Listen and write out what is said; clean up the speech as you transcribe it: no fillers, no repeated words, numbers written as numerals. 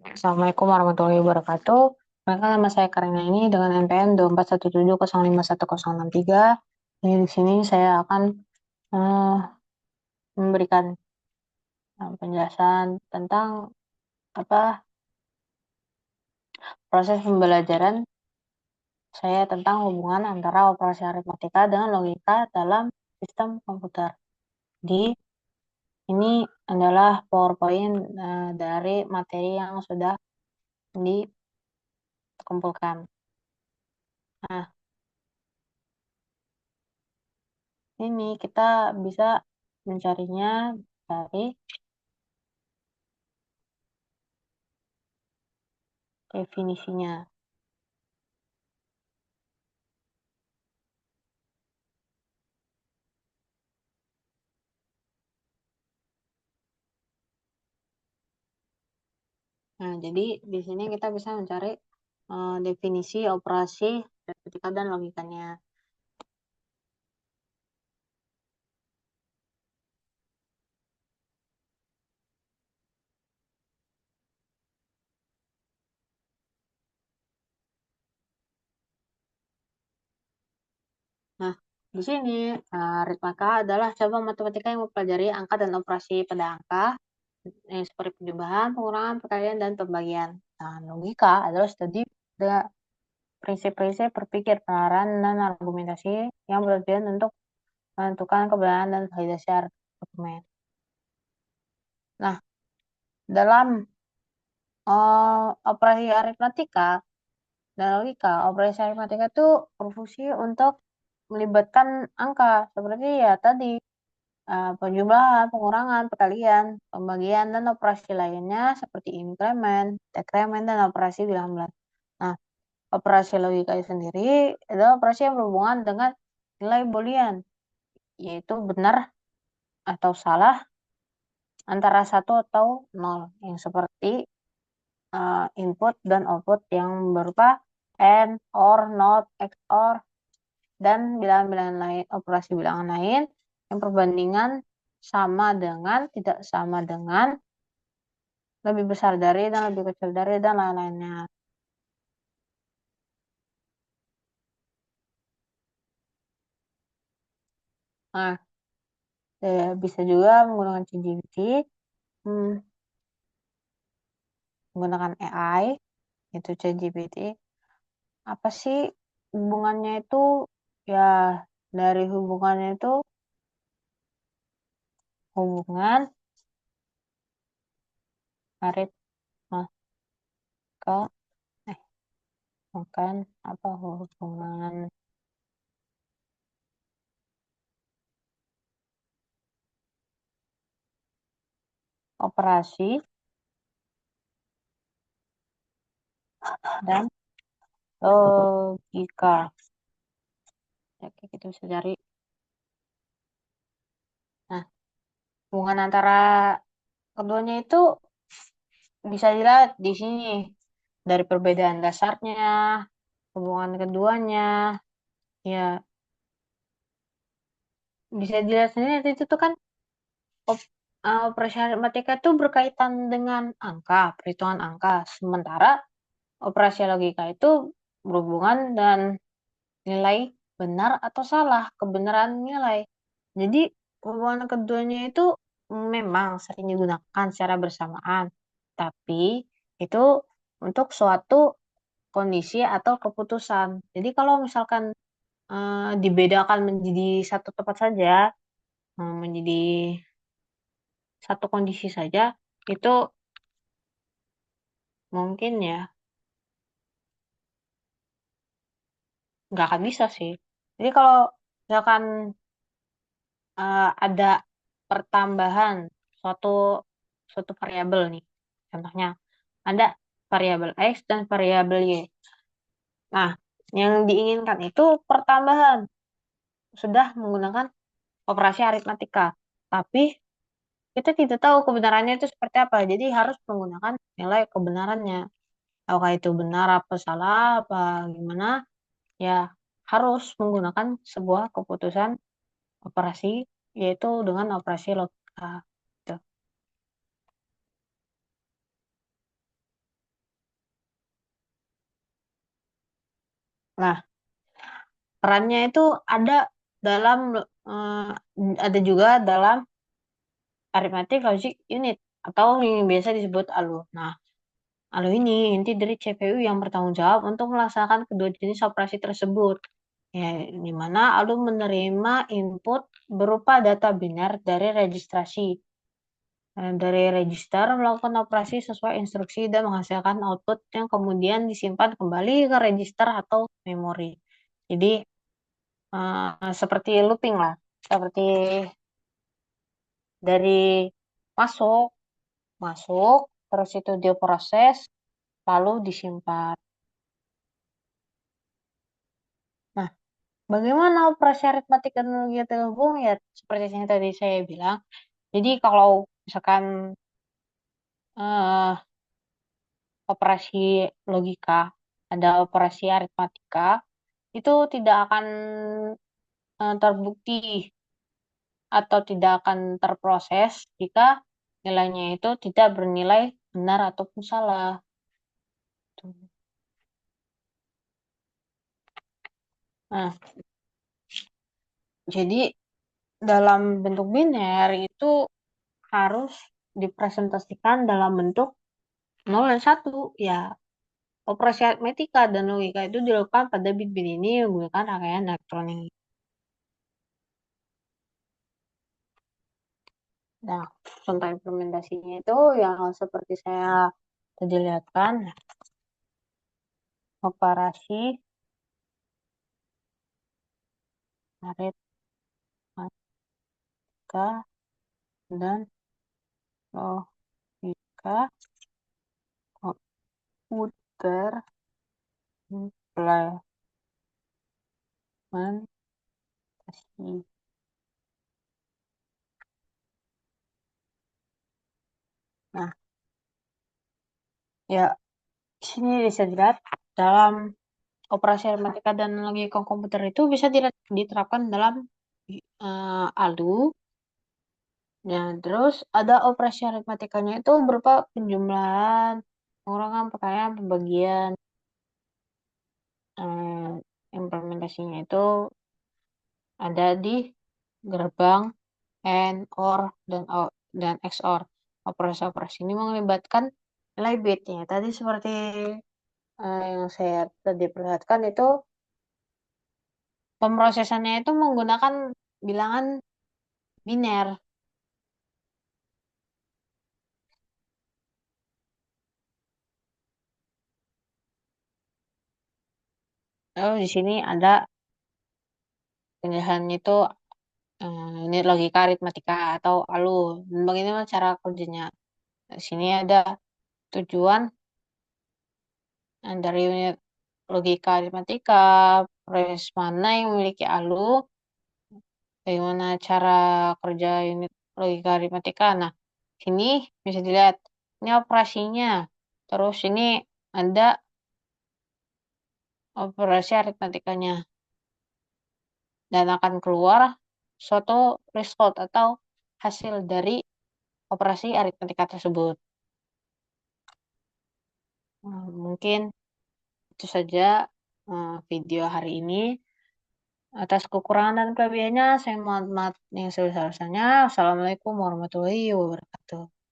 Assalamualaikum warahmatullahi wabarakatuh. Perkenalkan nama saya Karina ini dengan NPM 2417055163. Ini di sini saya akan memberikan penjelasan tentang proses pembelajaran saya tentang hubungan antara operasi aritmatika dengan logika dalam sistem komputer. Di ini adalah PowerPoint dari materi yang sudah dikumpulkan. Nah, ini kita bisa mencarinya dari definisinya. Nah, jadi di sini kita bisa mencari definisi operasi aritmatika dan logikanya. Nah, di sini aritmatika adalah cabang matematika yang mempelajari angka dan operasi pada angka, yang seperti penjumlahan, pengurangan, perkalian, dan pembagian. Nah, logika adalah studi prinsip-prinsip berpikir, penalaran, dan argumentasi yang bertujuan untuk menentukan kebenaran dan validasi argumen. Nah, dalam operasi aritmatika dan logika, operasi aritmatika itu berfungsi untuk melibatkan angka seperti ya tadi penjumlahan, pengurangan, perkalian, pembagian, dan operasi lainnya seperti inkremen, dekremen, dan operasi bilangan bulat. Nah, operasi logika itu sendiri adalah operasi yang berhubungan dengan nilai boolean, yaitu benar atau salah antara 1 atau 0, yang seperti input dan output yang berupa AND, OR, NOT, XOR, dan bilangan-bilangan lain, operasi bilangan lain yang perbandingan sama dengan, tidak sama dengan, lebih besar dari, dan lebih kecil dari, dan lain-lainnya. Nah, bisa juga menggunakan ChatGPT, menggunakan AI, itu ChatGPT. Apa sih hubungannya itu? Ya, dari hubungannya itu hubungan aritmatika, bukan apa hubungan operasi dan logika. Oke, kita bisa cari. Nah, hubungan antara keduanya itu bisa dilihat di sini dari perbedaan dasarnya, hubungan keduanya, ya bisa dilihat sendiri itu tuh kan operasi aritmatika itu berkaitan dengan angka, perhitungan angka, sementara operasi logika itu berhubungan dan nilai benar atau salah, kebenaran nilai. Jadi hubungan keduanya itu memang sering digunakan secara bersamaan, tapi itu untuk suatu kondisi atau keputusan. Jadi kalau misalkan dibedakan menjadi satu tempat saja, menjadi satu kondisi saja, itu mungkin ya nggak akan bisa sih. Jadi kalau misalkan ada pertambahan suatu suatu variabel nih, contohnya ada variabel X dan variabel Y. Nah, yang diinginkan itu pertambahan sudah menggunakan operasi aritmatika. Tapi kita tidak tahu kebenarannya itu seperti apa. Jadi harus menggunakan nilai kebenarannya. Apakah itu benar apa salah apa gimana? Ya harus menggunakan sebuah keputusan operasi yaitu dengan operasi logika. Gitu. Nah, perannya itu ada dalam eh, ada juga dalam arithmetic logic unit atau yang biasa disebut ALU. Nah, ALU ini inti dari CPU yang bertanggung jawab untuk melaksanakan kedua jenis operasi tersebut. Ya, di mana ALU menerima input berupa data biner dari registrasi. Dari register melakukan operasi sesuai instruksi dan menghasilkan output yang kemudian disimpan kembali ke register atau memori. Jadi seperti looping lah, seperti dari masuk, masuk, terus itu dia proses, lalu disimpan. Nah, bagaimana operasi aritmatik dan logika terhubung? Ya, seperti yang tadi saya bilang. Jadi kalau misalkan eh, operasi logika, ada operasi aritmatika, itu tidak akan terbukti atau tidak akan terproses jika nilainya itu tidak bernilai benar ataupun salah. Nah, jadi dalam bentuk biner itu harus dipresentasikan dalam bentuk 0 dan 1. Ya, operasi aritmetika dan logika itu dilakukan pada bit-bit ini menggunakan rangkaian elektronik. Nah, contoh implementasinya itu yang seperti saya tadi lihatkan, operasi aritmatika dan logika komputer implementasi. Nah, ya, di sini bisa dilihat dalam operasi aritmatika dan logika komputer itu bisa diterapkan dalam ALU. Ya, terus ada operasi aritmatikanya itu berupa penjumlahan, pengurangan, perkalian, pembagian. Eh, implementasinya itu ada di gerbang AND, OR, dan XOR. Operasi-operasi ini melibatkan nilai bitnya. Tadi seperti yang saya tadi perlihatkan itu pemrosesannya itu menggunakan bilangan biner. Lalu di sini ada penjelasan itu ini logika aritmatika atau ALU. Dan bagaimana cara kerjanya? Di sini ada tujuan dari unit logika aritmatika, proses mana yang memiliki ALU, bagaimana cara kerja unit logika aritmatika. Nah, sini bisa dilihat ini operasinya. Terus ini ada operasi aritmatikanya. Dan akan keluar suatu result atau hasil dari operasi aritmatika tersebut. Mungkin itu saja video hari ini. Atas kekurangan dan kelebihannya, saya mohon maaf yang sebesar-besarnya. Assalamualaikum warahmatullahi wabarakatuh.